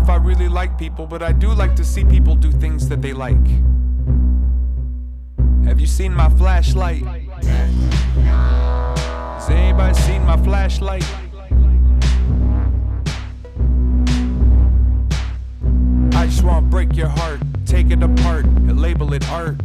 if I really like people, but I do like to see people do things that they like. Have you seen my flashlight? Has anybody seen my flashlight? I just wanna break your heart, take it apart, and label it art.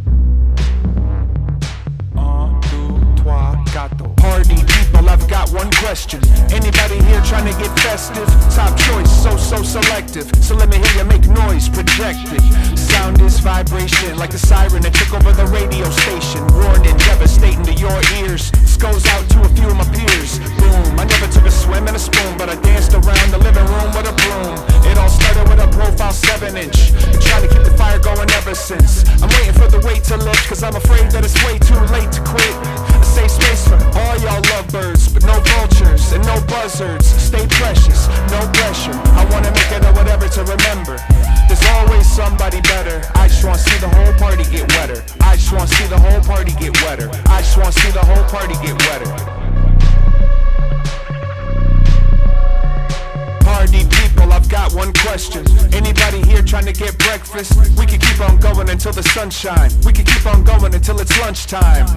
Party people, I've got one question. Anybody here trying to get festive? Top choice, so selective. So let me hear you make noise, projected. Sound is vibration, like the siren that took over the radio station. Warning, devastating to your ears. This goes out to a few of my peers. Boom, I never took a swim in a spoon, but I danced around the living room with a broom. It all started with a profile 7-inch. Trying to keep the fire going ever since. I'm waiting for the weight to lift, cause I'm afraid that it's way too late to quit. A safe space for all y'all lovebirds, but no vultures and no buzzards. Stay precious, no pressure. I wanna make it or whatever to remember. There's always somebody better. I just wanna see the whole party get wetter. I just wanna see the whole party get wetter. I just wanna see the whole party get wetter. Party people, I've got one question. Anybody here trying to get breakfast? We can keep on going until the sunshine. We can keep on going until it's lunchtime.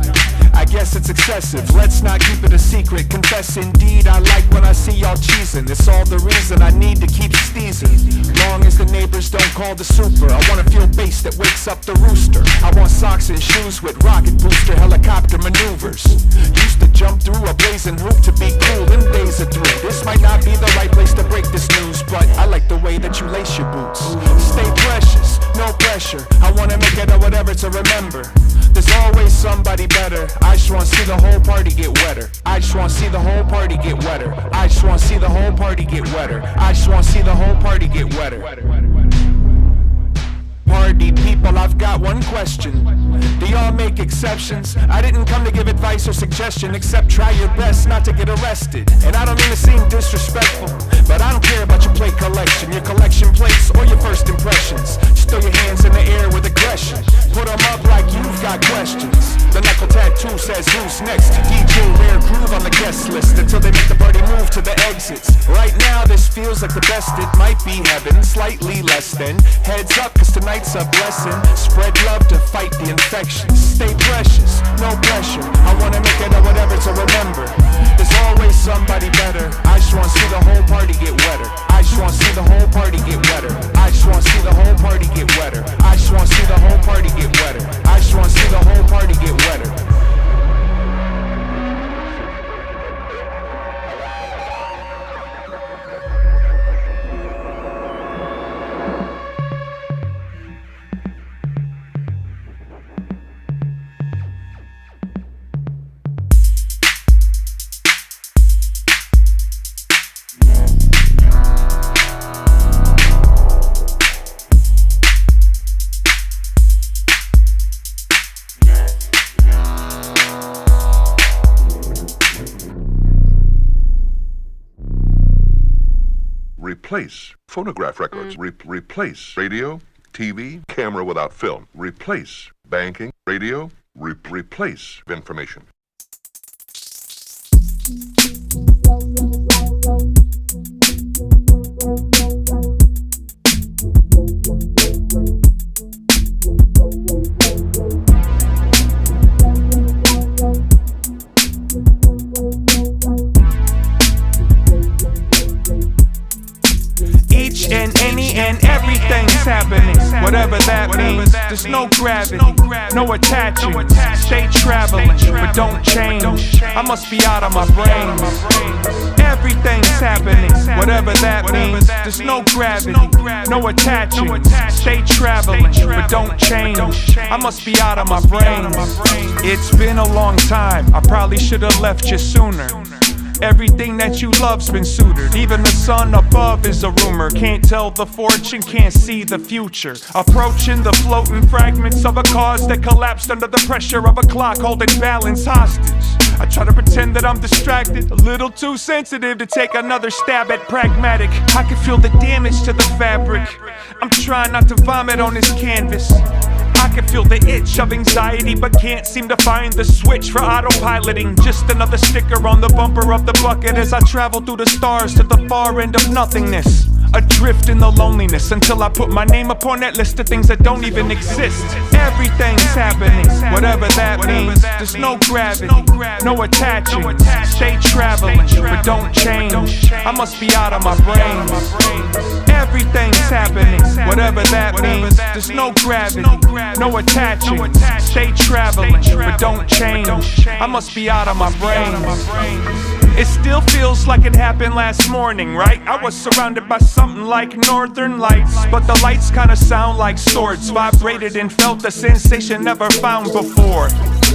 I guess it's excessive, let's not keep it a secret. Confess indeed, I like when I see y'all cheesing. It's all the reason I need to keep sneezing. Long as the neighbors don't call the super. I wanna feel bass that wakes up the rooster. I want socks and shoes with rocket booster helicopter maneuvers. Used to jump through a blazing hoop to be cool in days of 3. This might not be the right place to break this news, but I like the way that you lace your boots. Stay precious, no pressure. I wanna make it or whatever to remember. There's always somebody better. I just wanna see the whole party get wetter. I just wanna see the whole party get wetter. I just wanna see the whole party get wetter. I just wanna see the whole party get wetter. Party people, I've got one question. Do y'all make exceptions? I didn't come to give advice or suggestion, except try your best not to get arrested. And I don't mean to seem disrespectful, but I don't care about your plate collection, your collection plates, or your first impressions. Just throw your hands in the air with aggression. Put them up like you've got questions. The knuckle tattoo says who's next. DJ Rare Groove on the guest list until they make the party move to the exits. Right now this feels like the best, it might be heaven, slightly less than. Heads up, cause tonight's a blessing. Spread love to fight the infection. Stay precious, no pressure. I wanna make it or whatever to remember. There's always somebody better. I just wanna see the whole party get wetter. I just wanna see the whole party get wetter. I just wanna see the whole party get wetter. I just wanna see the whole party get wetter. I just wanna see the whole party get wetter. Replace phonograph records. Replace radio, TV, camera without film. Replace banking, radio. Replace information. Whatever that means, there's no gravity, no attachings. Stay traveling, but don't change. I must be out of my brain. Everything's happening, whatever that means. There's no gravity, no attachings. Stay traveling, but don't change. I must be out of my brain. It's been a long time, I probably should have left you sooner. Everything that you love's been suitored. Even the sun above is a rumor. Can't tell the fortune, can't see the future. Approaching the floating fragments of a cause that collapsed under the pressure of a clock holding balance hostage. I try to pretend that I'm distracted, a little too sensitive to take another stab at pragmatic. I can feel the damage to the fabric. I'm trying not to vomit on this canvas. I can feel the itch of anxiety, but can't seem to find the switch for autopiloting. Just another sticker on the bumper of the bucket as I travel through the stars to the far end of nothingness. Adrift in the loneliness until I put my name upon that list of things that don't even exist. Everything's happening, whatever that means. There's no gravity, no attaching. Stay traveling, but don't change. I must be out of my brain. Everything's happening, whatever that means. There's no gravity, no attaching. Stay traveling, but don't change. I must be out of my brain. It still feels like it happened last morning, right? I was surrounded by something like northern lights, but the lights kinda sound like swords. Vibrated and felt a sensation never found before.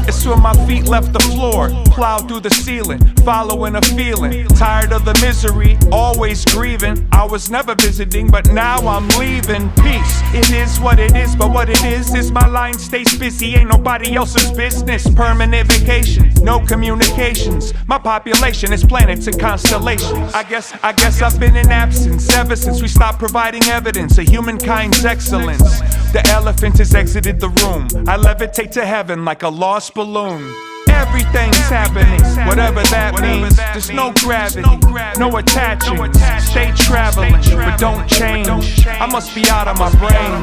It's when my feet left the floor, plowed through the ceiling, following a feeling. Tired of the misery, always grieving. I was never visiting, but now I'm leaving. Peace, it is what it is, but what it is my line stays busy, ain't nobody else's business. Permanent vacation, no communications. My population is planets and constellations. I guess I've been in absence ever since we stopped providing evidence of humankind's excellence. The elephant has exited the room. I levitate to heaven like a lost balloon. Everything's happening, whatever that means. There's no gravity, no attaching. Stay traveling, but don't change. I must be out of my brain.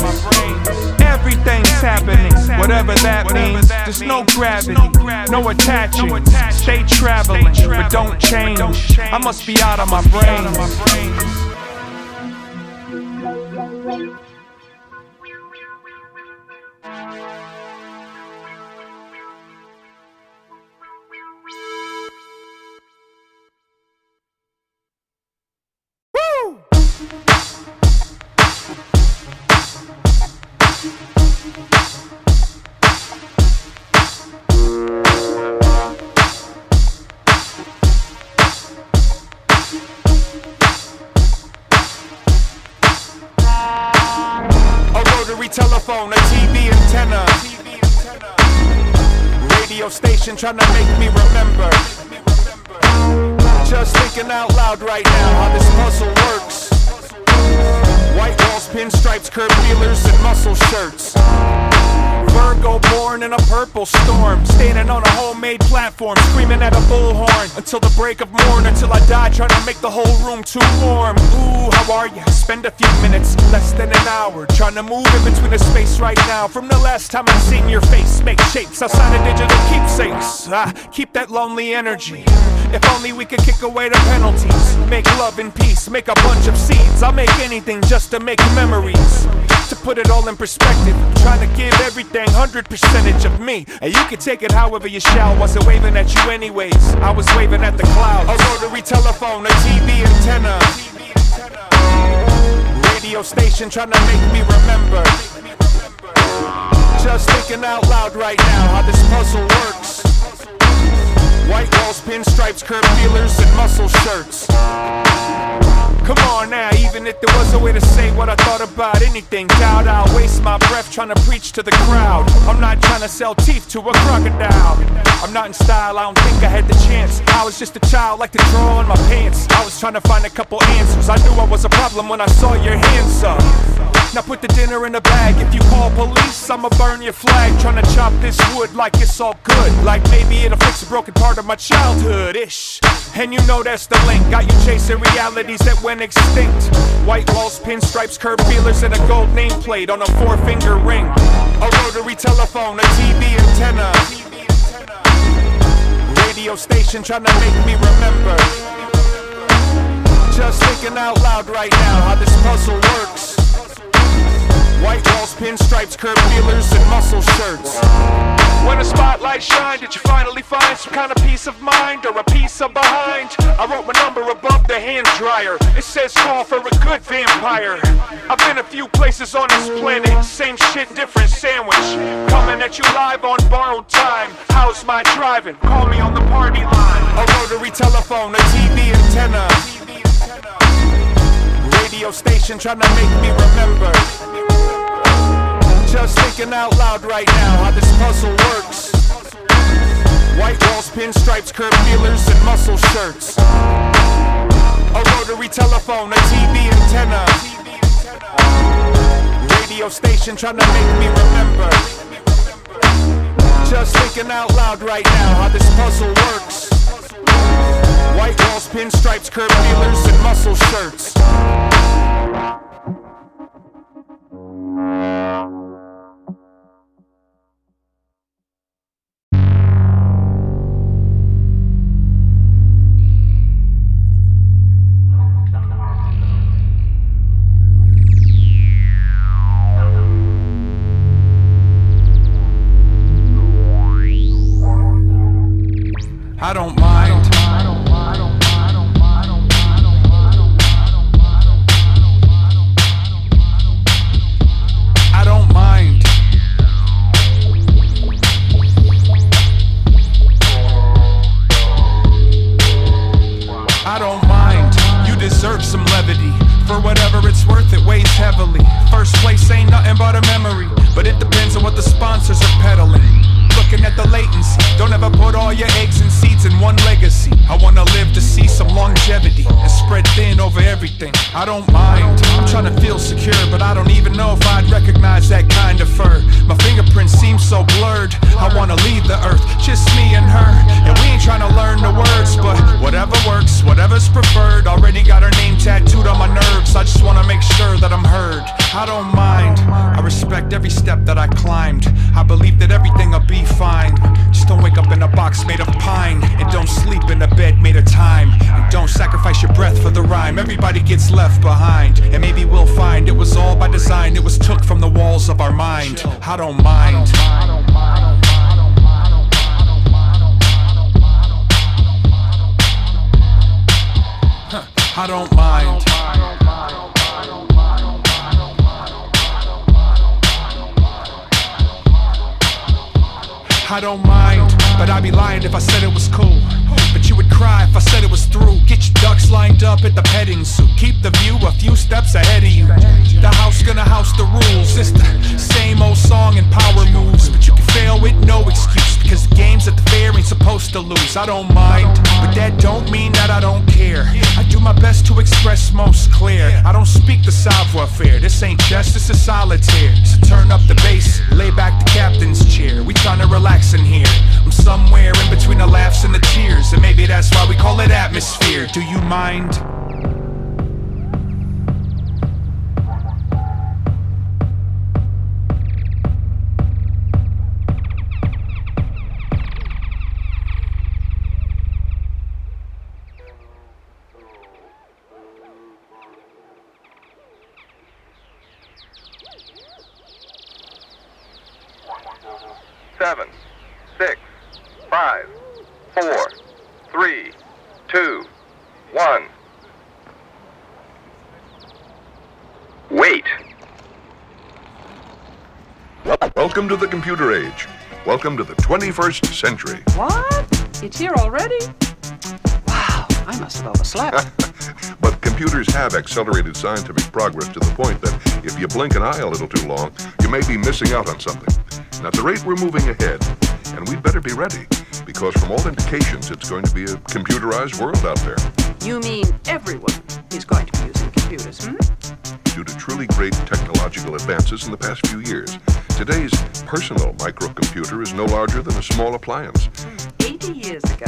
Everything's happening, whatever that means. There's no gravity, no attaching. Stay traveling, but don't change. I must be out of my brain. Rotary telephone, a TV antenna, radio station trying to make me remember. Just thinking out loud right now how this puzzle works. White walls, pinstripes, curb feelers, and muscle shirts. Virgo born in a purple storm, standing on a homemade platform, screaming at a bullhorn until the break of morn, until I die trying to make the whole room too warm. Ooh, how are ya? Spend a few minutes, less than an hour, trying to move in between the space right now. From the last time I seen your face, make shapes outside of digital keepsakes. Keep that lonely energy. If only we could kick away the penalties. Make love and peace, make a bunch of seeds. I'll make anything just to make memories. To put it all in perspective, I'm trying to give everything 100% of me. And you can take it however you shall. Wasn't waving at you anyways, I was waving at the clouds. A rotary telephone, a TV antenna, radio station trying to make me remember. Just thinking out loud right now how this puzzle works. White walls, pinstripes, curb feelers, and muscle shirts. Come on now, even if there was a way to say what I thought about anything, doubt I'll waste my breath trying to preach to the crowd. I'm not trying to sell teeth to a crocodile. I'm not in style, I don't think I had the chance. I was just a child, like to draw on my pants. I was trying to find a couple answers. I knew I was a problem when I saw your hands up. Now put the dinner in a bag. If you call police, I'ma burn your flag. Trying to chop this wood like it's all good, like maybe it'll fix a broken part of my childhood-ish. And you know that's the link. Got you chasing realities that went extinct. White walls, pinstripes, curb feelers, and a gold nameplate on a 4-finger ring. A rotary telephone, a TV antenna, radio station trying to make me remember. Just thinking out loud right now how this puzzle works. White walls, pinstripes, curb feelers, and muscle shirts. When the spotlight shined, did you finally find some kind of peace of mind or a piece of behind? I wrote my number above the hand dryer. It says call for a good vampire. I've been a few places on this planet. Same shit, different sandwich. Coming at you live on borrowed time. How's my driving? Call me on the party line. A rotary telephone, a TV antenna, radio station trying to make me remember. Just thinking out loud right now how this puzzle works. White walls, pinstripes, curb feelers, and muscle shirts. A rotary telephone, a TV antenna, radio station trying to make me remember. Just thinking out loud right now how this puzzle works. White walls, pinstripes, curb feelers, and muscle shirts. I don't mind. I don't mind. I don't mind. You deserve some levity. For whatever it's worth, it weighs heavily. First place ain't nothing but a memory, but it depends on what the sponsors are peddling. Looking at the latency, don't ever put all your eggs and seeds in one legacy. I wanna live to see some longevity and spread thin over everything. I don't mind. I'm trying to feel secure, but I don't even know if I'd recognize that kind of fur. My fingerprints seem so blurred. I wanna leave the earth, just me and her. And we ain't trying to learn the words, but whatever works, whatever's preferred. Already got her name tattooed on my nerves. I just wanna make sure that I'm heard. I don't mind. I respect every step that I climbed. I believe that everything will be fine. Just don't wake up in a box made of pine, and don't sleep in a bed made of time, and don't sacrifice your breath for the rhyme. Everybody gets left behind, and maybe we'll find it was all by design. It was took from the walls of our mind. I don't mind. I don't mind. I don't mind. I don't mind, but I'd be lying if I said it was cool. But you would cry if I said it was through. Get your ducks lined up at the petting zoo. Keep the view a few steps ahead of you. The house gonna house the rules. It's the same old song and power moves, but you can fail with no excuse, because the games at the fair ain't supposed to lose. I don't mind, but that don't mean that I don't care. I do my best to express most clear. I don't speak the savoir-faire. This ain't chess, this is solitaire. So turn up the bass, lay back the captain's chair. We tryna relax in here. I'm somewhere in between the laughs and the tears, and maybe that's why we call it atmosphere. Do you mind? Seven, 6, 5, 4, 3, 2, 1. Wait. Welcome to the computer age. Welcome to the 21st century. What? It's here already? Wow, I must have overslept. But computers have accelerated scientific progress to the point that if you blink an eye a little too long, you may be missing out on something. And at the rate we're moving ahead, and we'd better be ready, because from all indications, it's going to be a computerized world out there. You mean everyone is going to be using computers, Due to truly great technological advances in the past few years, today's personal microcomputer is no larger than a small appliance. 80 years ago,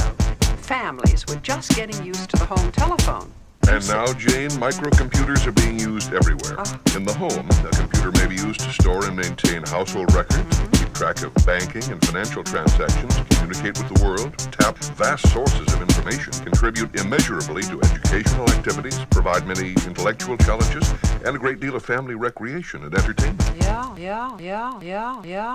families were just getting used to the home telephone. And now, Jane, microcomputers are being used everywhere. In the home, a computer may be used to store and maintain household records, keep track of banking and financial transactions, communicate with the world, tap vast sources of information, contribute immeasurably to educational activities, provide many intellectual challenges, and a great deal of family recreation and entertainment. Yeah.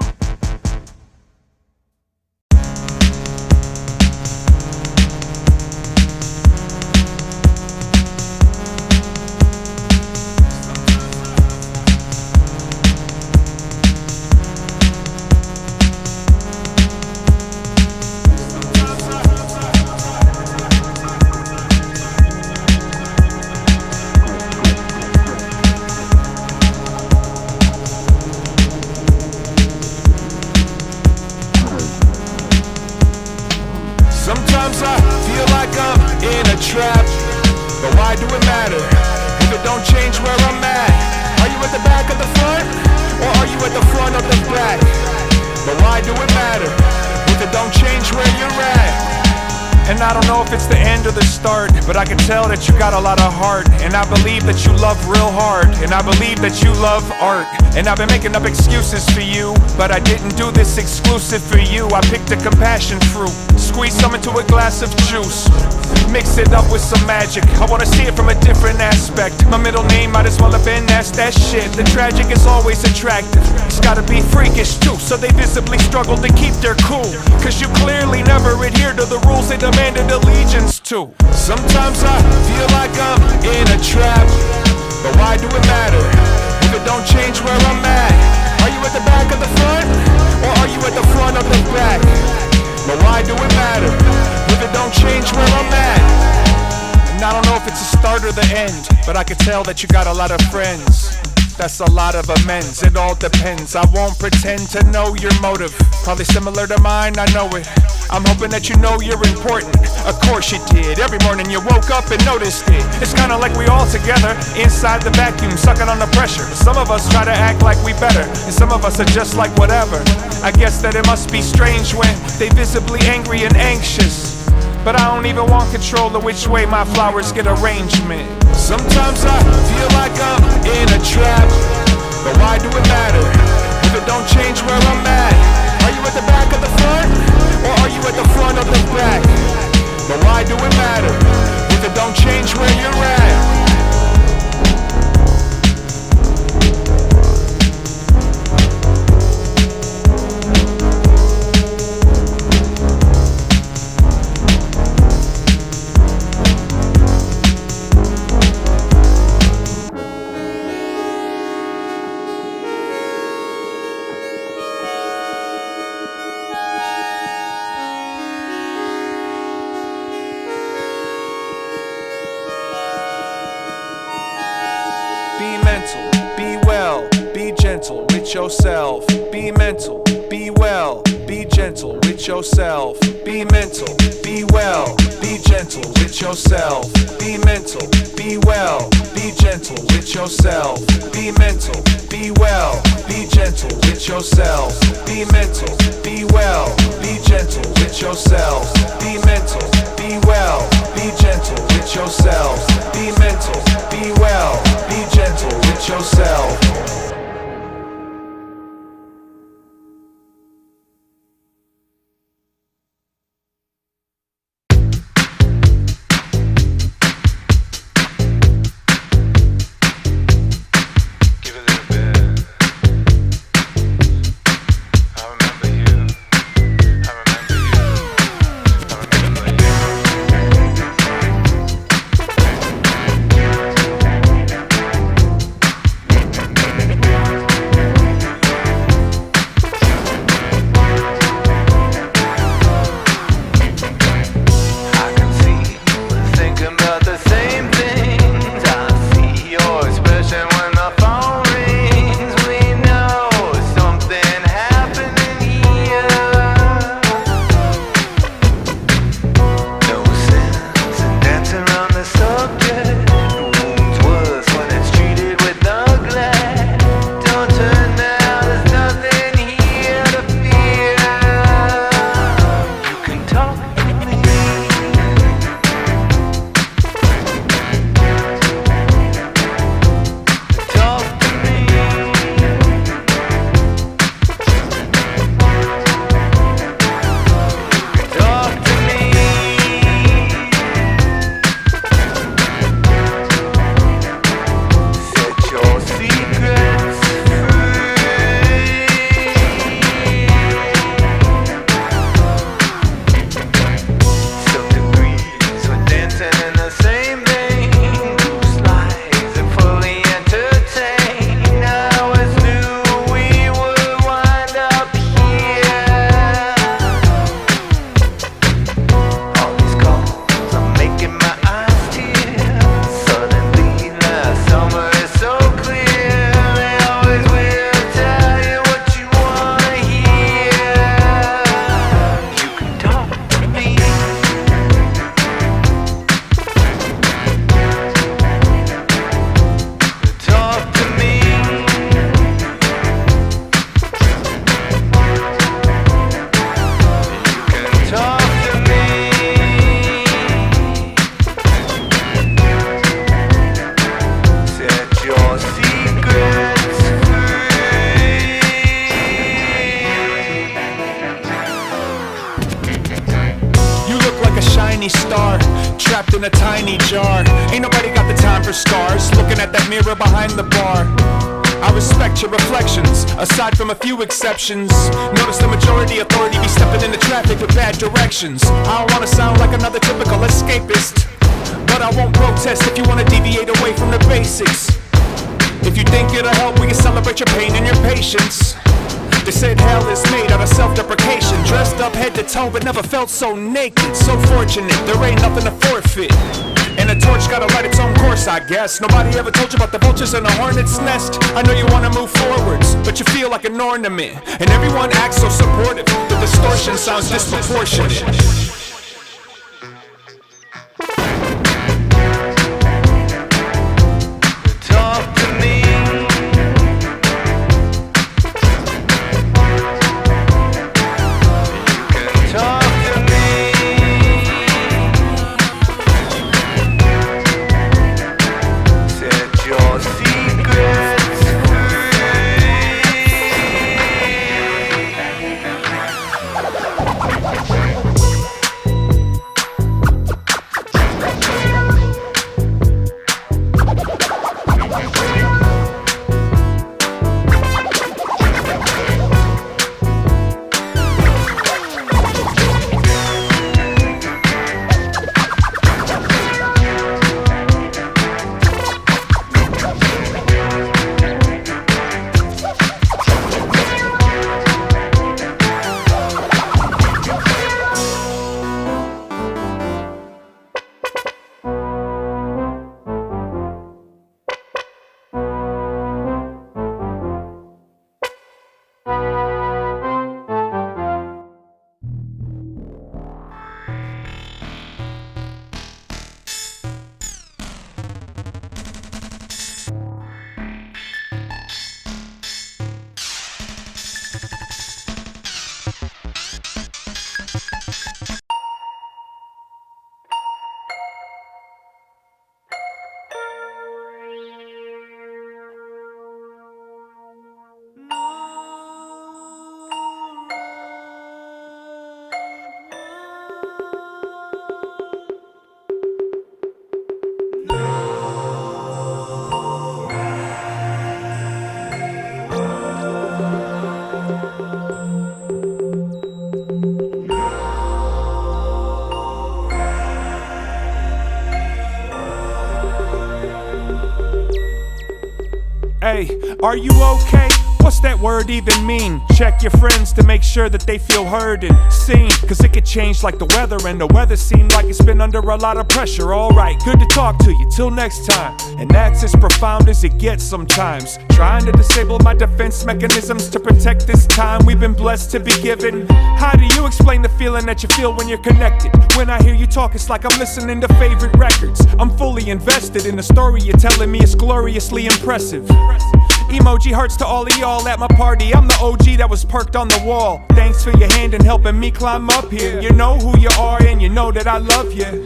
Sometimes I feel like I'm in a trap, but why do it matter if it don't change where I'm at? Are you at the back of the front? Or are you at the front or the back? But why do it matter if it don't change where you're at? And I don't know if it's the end or the start, but I can tell that you got a lot of heart. And I believe that you love real hard. And I believe that you love art. And I've been making up excuses for you, but I didn't do this exclusive for you. I picked a compassion fruit, squeeze some into a glass of juice, mix it up with some magic. I wanna see it from a different aspect. My middle name might as well have been That's that shit. The tragic is always attractive. It's gotta be freakish too, so they visibly struggle to keep their cool. Cause you clearly never adhere to the rules they demanded allegiance to. Sometimes I feel like I'm in a trap, but why do it matter if it don't change where I'm at? Are you at the back of the front, or are you at the front of the back? But why do it matter if it don't change where I'm at? And I don't know if it's the start or the end, but I can tell that you got a lot of friends. That's a lot of amends, it all depends. I won't pretend to know your motive. Probably similar to mine, I know it. I'm hoping that you know you're important. Of course you did. Every morning you woke up and noticed it. It's kinda like we all together inside the vacuum, sucking on the pressure. Some of us try to act like we better, and some of us are just like whatever. I guess that it must be strange when they visibly angry and anxious, but I don't even want control of which way my flowers get arrangement. Sometimes I feel like I'm in a trap, but why do it matter if it don't change where I'm at? Are you at the back of the front, or are you at the front of the back? But why do it matter if it don't change where you're at? Be mental, be well, be gentle with yourself. Be mental, be well, be gentle with yourself. Be mental, be well, be gentle with yourself. Be mental, be well, be gentle with yourself. Be mental, be well, be gentle with yourself. Be mental, be well, be gentle with yourself. Be mental, be well, be gentle with yourself. Be mental, be well, be gentle with yourself. tiny star, trapped in a tiny jar. Ain't nobody got the time for stars, looking at that mirror behind the bar. I respect your reflections, aside from a few exceptions. Notice the majority authority be stepping into traffic with bad directions. I don't wanna sound like another typical escapist, but I won't protest if you wanna deviate away from the basics. If you think it'll help, we can celebrate your pain and your patience. They said hell is made out of self-deprecation. Dressed up head to toe, but never felt so naked. So fortunate, there ain't nothing to forfeit. And a torch gotta light its own course, I guess. Nobody ever told you about the vultures and the hornet's nest. I know you wanna move forwards, but you feel like an ornament. And everyone acts so supportive, the distortion sounds disproportionate. Hey, are you okay? What's that word even mean? Check your friends to make sure that they feel heard and seen, cause it could change like the weather, and the weather seemed like it's been under a lot of pressure. Alright, good to talk to you, till next time. And that's as profound as it gets sometimes. Trying to disable my defense mechanisms to protect this time we've been blessed to be given. How do you explain the feeling that you feel when you're connected? When I hear you talk, it's like I'm listening to favorite records. I'm fully invested in the story you're telling me, it's gloriously impressive. Emoji hearts to all of y'all at my party. I'm the OG that was perked on the wall. Thanks for your hand in helping me climb up here. You know who you are and you know that I love you.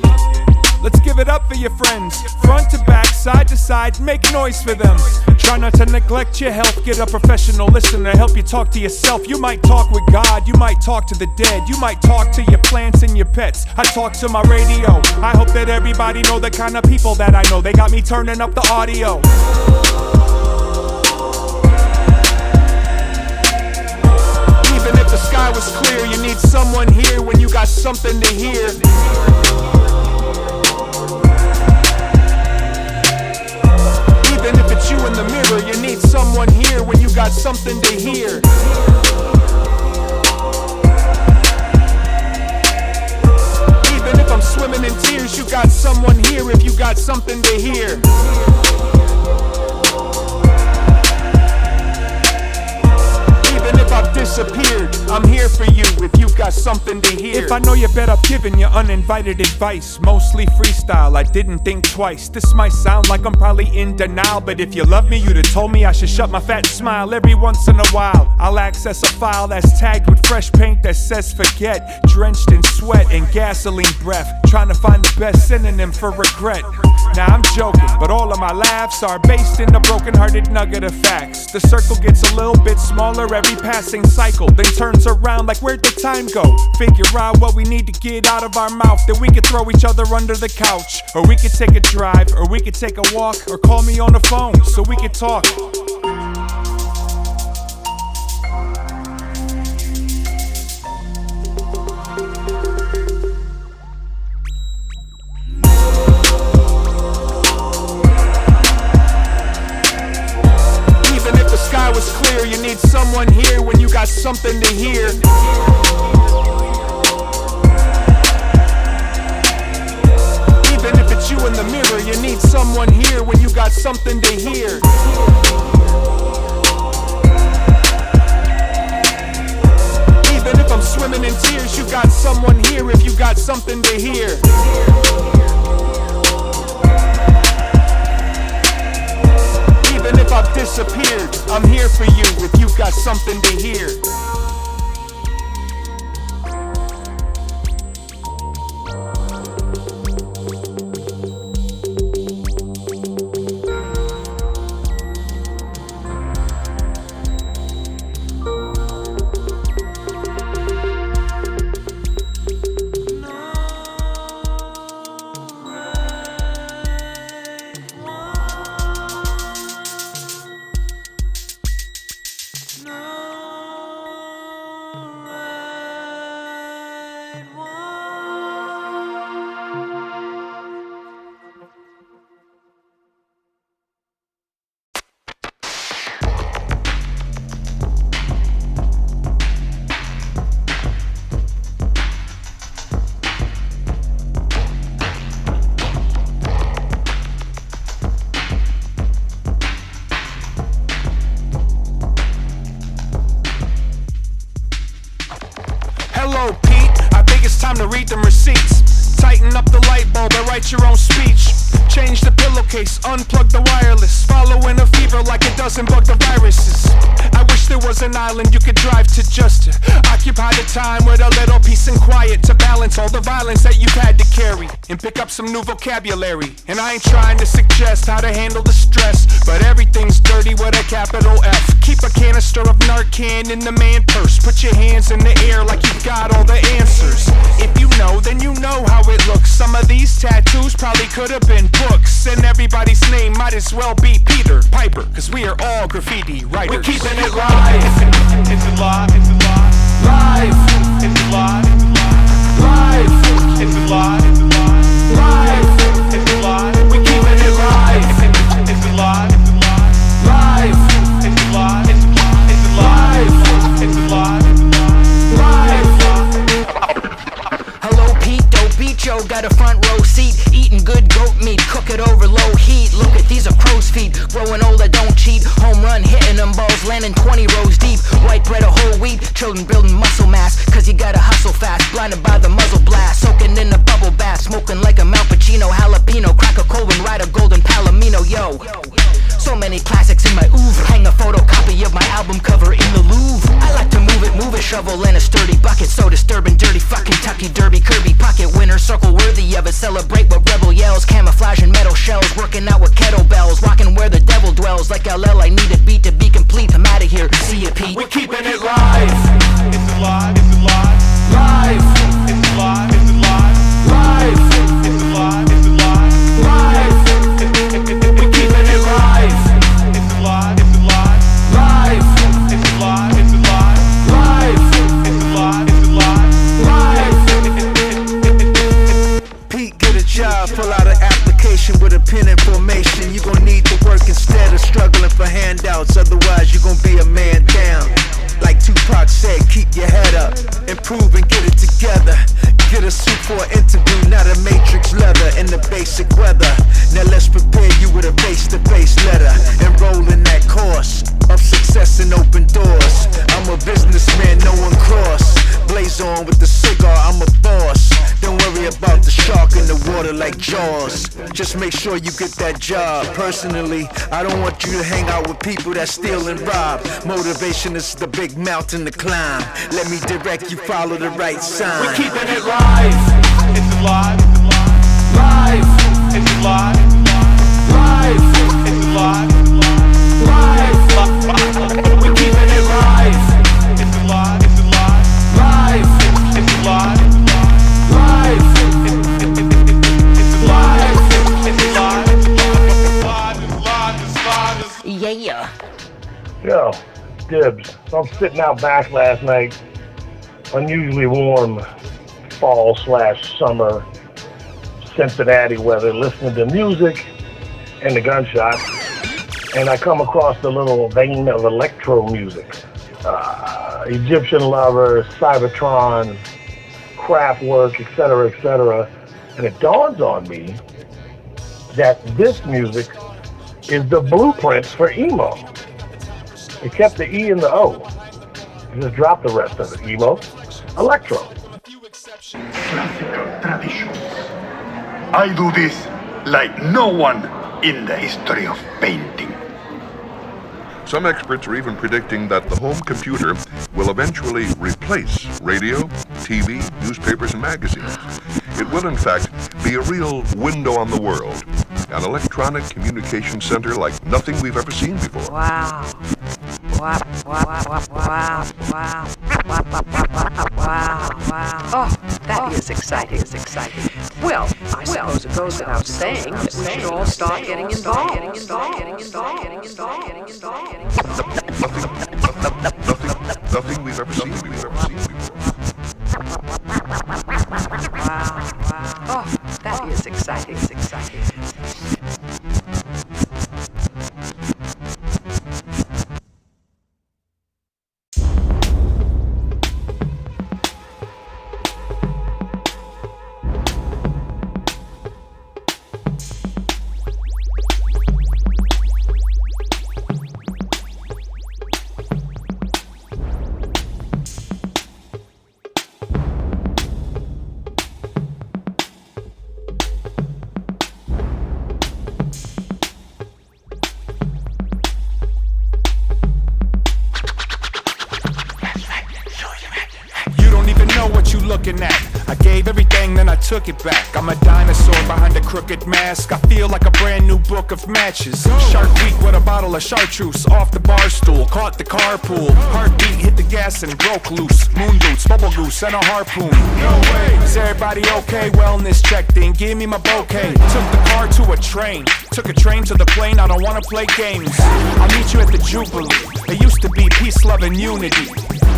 Let's give it up for your friends. Front to back, side to side, make noise for them. Try not to neglect your health. Get a professional listener, help you talk to yourself. You might talk with God, you might talk to the dead. You might talk to your plants and your pets. I talk to my radio. I hope that everybody know the kind of people that I know. They got me turning up the audio. Even if the sky was clear, you need someone here when you got something to hear. Even if it's you in the mirror, you need someone here when you got something to hear. Even if I'm swimming in tears, you got someone here if you got something to hear. Even if I've disappeared, I'm here for you if you've got something to hear. If I know you bet, I've given you uninvited advice. Mostly freestyle, I didn't think twice. This might sound like I'm probably in denial, but if you love me, you'd have told me I should shut my fat smile. Every once in a while, I'll access a file that's tagged with fresh paint that says forget. Drenched in sweat and gasoline breath, trying to find the best synonym for regret. Now I'm joking, but all of my laughs are based in the broken-hearted nugget of facts. The circle gets a little bit smaller every passing cycle, then turns around like where'd the time go? Figure out what we need to get out of our mouth, then we could throw each other under the couch. Or we could take a drive, or we could take a walk, or call me on the phone so we could talk. Sky was clear, you need someone here when you got something to hear. Even if it's you in the mirror, you need someone here when you got something to hear. Even if I'm swimming in tears, you got someone here if you got something to hear. Even if I've disappeared, I'm here for you if you've got something to hear. Hello, Pete, I think it's time to read them receipts. Tighten up the light bulb and write your own speech. Change the pillowcase, unplug the wireless. Following a fever like it doesn't bug the viruses. I wish there was an island you could drive to just to occupy the time with a little peace and quiet to balance all the violence that you've had to carry and pick up some new vocabulary. And I ain't trying to suggest how to handle the stress, but everything's dirty with a capital F. Keep a canister of Narcan in the man purse. Put your hands in the air like you've got all the answers. If you know, then you know how it looks. Some of these tattoos probably could have been books, and everybody's name might as well be Peter Piper, cause we are all graffiti writers. We're keeping it live. It's alive, it's alive. Live. It's alive, Live. it's alive. It's alive, Live. it's alive. We're keeping it live. It's alive, it's alive. Live. It's alive, it's alive. It's alive, Live. Hello, Pete, dope beat, yo, got a front row seat. Eating good goat meat, cook it over low heat. Look at these are crow's feet, growing old, I don't cheat. Home run, hitting them balls, landing 20 rows deep. White bread or whole wheat, children building muscle mass. Cause you gotta hustle fast, blinded by the muzzle blast. Soaking in the bubble bath, smoking like a Malpuccino. Jalapeno, crack a cold and ride a golden palomino, yo. So many classics in my oeuvre. Hang a photocopy of my album cover in the Louvre. I like to move it, shovel in a sturdy bucket. So disturbing, dirty, fucking Kentucky Derby, Kirby pocket winner, circle worthy of it. Celebrate with rebel yells, camouflage and metal shells. Working out with kettlebells, walking where the devil dwells. Like LL, I need a beat to be complete. I'm out of here, see ya, Pete. We're keeping it live. it's alive, it's alive. Live. It's alive, it's alive. Live. It's alive, it's alive. Live. We're keeping it live. It's alive, it's alive. Live. It's alive, it's alive. Live. It's alive, it's alive. Live. Pete, get a job, pull out an application with a pen and formation. You gon' need to work instead of struggling for handouts. Otherwise, you gon' be a man down. Like Tupac said, keep your head up, improve and get it together. Get a suit for an interview, not a matrix leather in the basic weather. Now let's prepare you with a face-to-face letter. Enroll in that course of success and open doors. I'm a businessman, no one cross. Blaze on with the cigar, I'm a boss. Don't worry about the shark in the water like Jaws. Just make sure you get that job. Personally, I don't want you to hang out with people that steal and rob. Motivation is the big mountain to climb. Let me direct you, follow the right sign. We're keeping it live. It's alive, it's alive. Live. It's alive, Live. it's alive. Live. We're keeping it live. It's alive. Dibs. So I'm sitting out back last night, unusually warm fall/summer Cincinnati weather, listening to music and the gunshots, and I come across the little vein of electro music. Egyptian Lover, Cybertron, Kraftwerk, etc., and it dawns on me that this music is the blueprint for emo. It kept the E and the O. It just dropped the rest of it. Emo, electro. Classical traditions. I do this like no one in the history of painting. Some experts are even predicting that the home computer will eventually replace radio, TV, newspapers, and magazines. It will, in fact, be a real window on the world, an electronic communication center like nothing we've ever seen before. Wow. Wow. Oh, that is exciting. Well, I suppose it goes without saying that we should all start getting involved. Nothing we've ever seen before. Wow. Oh, that is exciting. Looking at, I gave everything, then I took it back. I'm a dinosaur behind a crooked mask. I feel like a brand new book of matches. Shark Week with a bottle of chartreuse off the bar stool, caught the carpool. Heartbeat hit the gas and broke loose. Moon boots, bubble goose, and a harpoon. No way, is everybody okay? Wellness check, then give me my bouquet. Took the car to a train, took a train to the plane. I don't wanna play games. I'll meet you at the Jubilee. It used to be peace, love, and unity,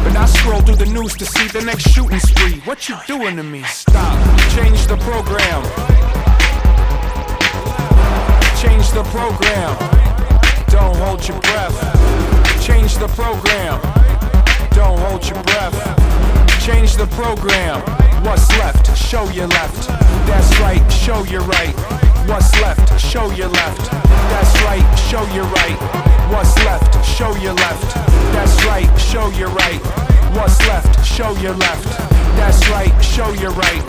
but I scroll through the news to see the next shooting spree. What you doing to me? Stop. Change the program. Change the program. Don't hold your breath. Change the program. Don't hold your breath. Change the program. What's left? Show your left. That's right. Show your right. What's left? Show your left. That's right. Show your right. What's left? Show your left. That's right. Show your right. What's left? Show your left. That's right. Show your right.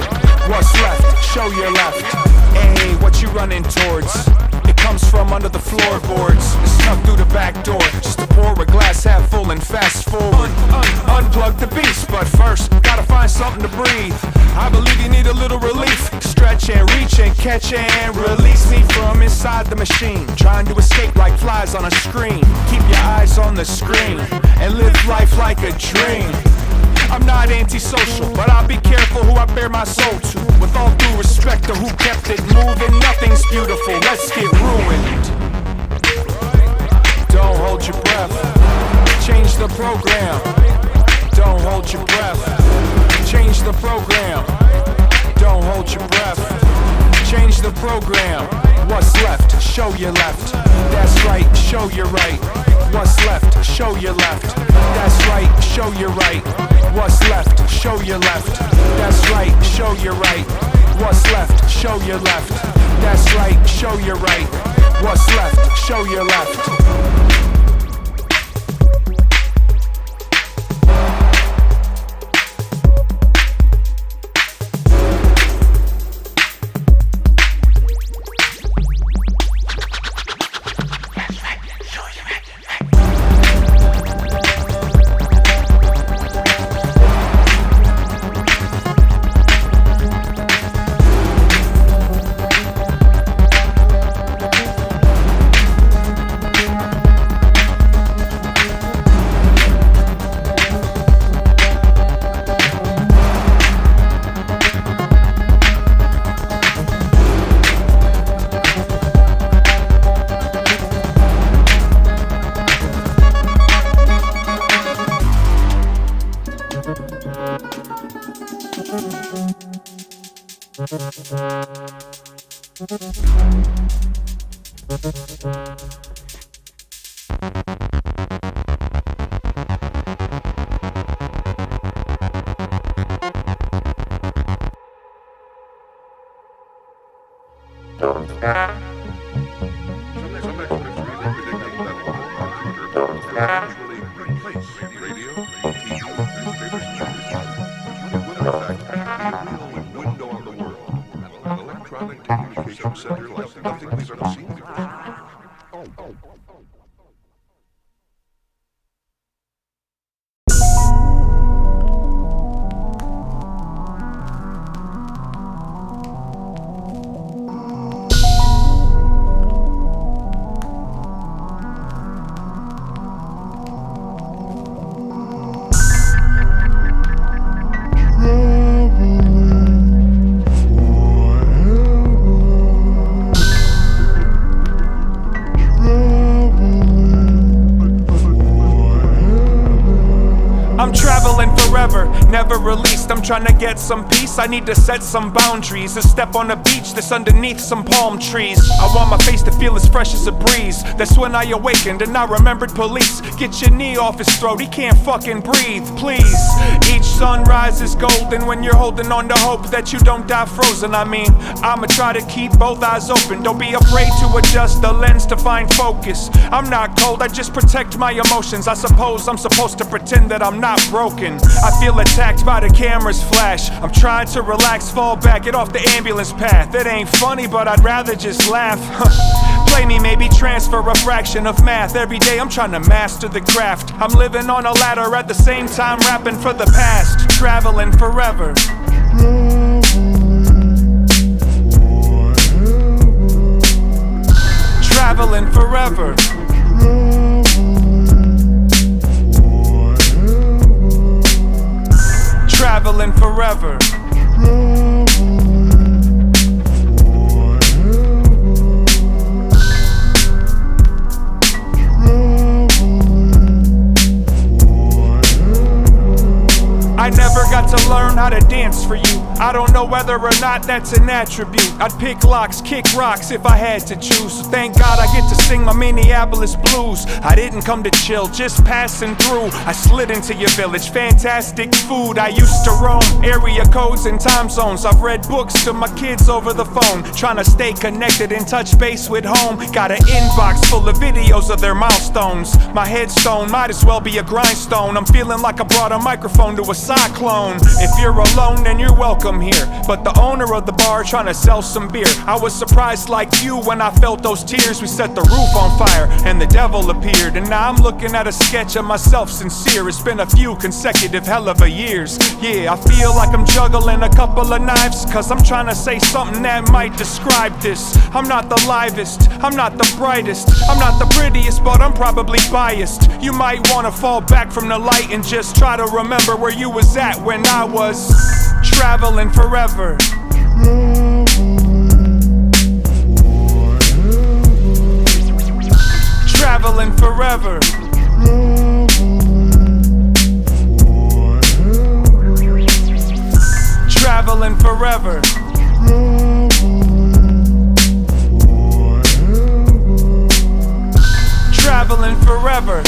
What's left? Show your left. Hey, what you running towards? It comes from under the floorboards. It's snuck through the back door, just to pour a glass half full and fast forward. Unplug the beast, but first, gotta find something to breathe. I believe you need a little relief. Stretch and reach and catch and release me from inside the machine. Trying to escape like flies on a screen. Keep your eyes on the screen and live life like a dream. I'm not antisocial, but I'll be careful who I bare my soul to. With all due respect to who kept it moving, nothing's beautiful, let's get ruined. Don't hold your breath. Change the program. Don't hold your breath. Change the program. Don't hold your breath. Change the program. What's left? Show your left. That's right, show your right. What's left? Show your left. That's right, show your right. What's left? Show your left. That's right, show your right. What's left? Show your left. That's right, show your right. What's left? Show your left. I'm traveling forever, never released. I'm trying to get some peace, I need to set some boundaries. A step on a beach that's underneath some palm trees. I want my face to feel as fresh as a breeze. That's when I awakened and I remembered police. Get your knee off his throat, he can't fucking breathe, please. Each sunrise is golden when you're holding on to hope that you don't die frozen. I mean, I'ma try to keep both eyes open. Don't be afraid to adjust the lens to find focus. I'm not cold, I just protect my emotions. I suppose I'm supposed to pretend that I'm not broken. I feel attacked by the camera's flash. I'm trying to relax, fall back, get off the ambulance path. It ain't funny, but I'd rather just laugh. Play me, maybe transfer a fraction of math. Every day I'm trying to master the craft. I'm living on a ladder at the same time rapping for the past. Traveling forever. Traveling forever. Traveling forever. I never got to learn how to dance for you. I don't know whether or not that's an attribute. I'd pick locks, kick rocks if I had to choose. So thank God I get to sing my Minneapolis blues. I didn't come to chill, just passing through. I slid into your village, fantastic food. I used to roam area codes and time zones. I've read books to my kids over the phone, trying to stay connected and touch base with home. Got an inbox full of videos of their milestones. My headstone might as well be a grindstone. I'm feeling like I brought a microphone to a cyclone. If you're alone, then you're welcome here. But the owner of the bar trying to sell some beer. I was surprised like you when I felt those tears. We set the roof on fire and the devil appeared. And now I'm looking at a sketch of myself sincere. It's been a few consecutive hell of a years. Yeah, I feel like I'm juggling a couple of knives, cause I'm trying to say something that might describe this. I'm not the livest, I'm not the brightest, I'm not the prettiest, but I'm probably biased. You might wanna fall back from the light and just try to remember where you was at when I was traveling forever. Traveling forever. Traveling forever. Traveling forever.